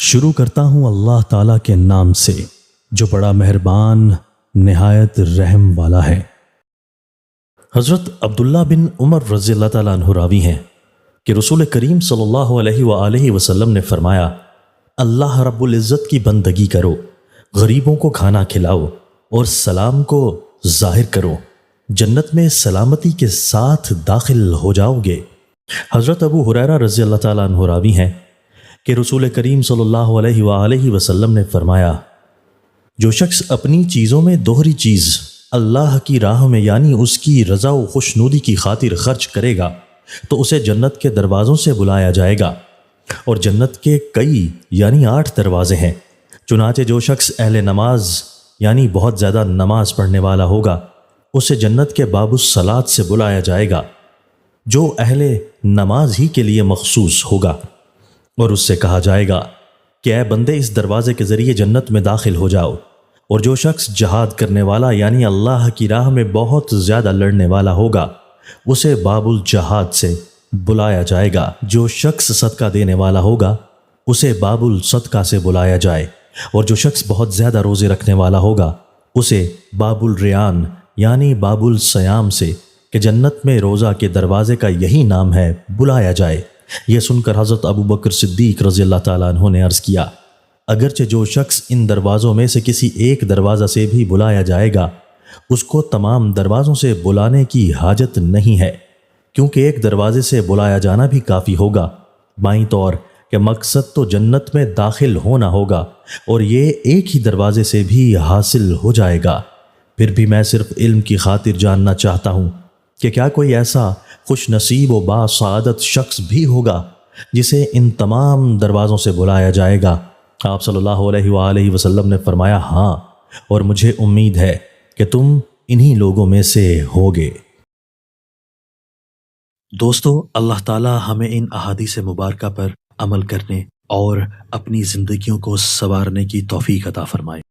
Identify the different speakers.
Speaker 1: شروع کرتا ہوں اللہ تعالیٰ کے نام سے جو بڑا مہربان نہایت رحم والا ہے۔ حضرت عبداللہ بن عمر رضی اللہ تعالیٰ عنہ راوی ہیں کہ رسول کریم صلی اللہ علیہ وآلہ وسلم نے فرمایا، اللہ رب العزت کی بندگی کرو، غریبوں کو کھانا کھلاؤ اور سلام کو ظاہر کرو، جنت میں سلامتی کے ساتھ داخل ہو جاؤ گے۔ حضرت ابو ہریرہ رضی اللہ تعالیٰ عنہ راوی ہیں کہ رسول کریم صلی اللہ علیہ وآلہ وسلم نے فرمایا، جو شخص اپنی چیزوں میں دوہری چیز اللہ کی راہ میں یعنی اس کی رضا و خوشنودی کی خاطر خرچ کرے گا تو اسے جنت کے دروازوں سے بلایا جائے گا، اور جنت کے کئی یعنی 8 دروازے ہیں۔ چنانچہ جو شخص اہل نماز یعنی بہت زیادہ نماز پڑھنے والا ہوگا اسے جنت کے باب الصلاۃ سے بلایا جائے گا جو اہل نماز ہی کے لیے مخصوص ہوگا، اور اس سے کہا جائے گا کہ اے بندے اس دروازے کے ذریعے جنت میں داخل ہو جاؤ۔ اور جو شخص جہاد کرنے والا یعنی اللہ کی راہ میں بہت زیادہ لڑنے والا ہوگا اسے باب الجہاد سے بلایا جائے گا۔ جو شخص صدقہ دینے والا ہوگا اسے باب الصدقہ سے بلایا جائے، اور جو شخص بہت زیادہ روزے رکھنے والا ہوگا اسے باب الریان یعنی باب الصیام سے کہ جنت میں روزہ کے دروازے کا یہی نام ہے بلایا جائے۔ یہ سن کر حضرت ابو بکر صدیق رضی اللہ تعالیٰ عنہ نے عرض کیا، اگرچہ جو شخص ان دروازوں میں سے کسی ایک دروازہ سے بھی بلایا جائے گا اس کو تمام دروازوں سے بلانے کی حاجت نہیں ہے، کیونکہ ایک دروازے سے بلایا جانا بھی کافی ہوگا۔ بائیں طور کہ مقصد تو جنت میں داخل ہونا ہوگا اور یہ ایک ہی دروازے سے بھی حاصل ہو جائے گا۔ پھر بھی میں صرف علم کی خاطر جاننا چاہتا ہوں کہ کیا کوئی ایسا خوش نصیب و باسعادت شخص بھی ہوگا جسے ان تمام دروازوں سے بلایا جائے گا؟ آپ صلی اللہ علیہ وآلہ وسلم نے فرمایا، ہاں، اور مجھے امید ہے کہ تم انہی لوگوں میں سے ہوگے۔ دوستو، اللہ تعالی ہمیں ان احادیث مبارکہ پر عمل کرنے اور اپنی زندگیوں کو سنوارنے کی توفیق عطا فرمائے۔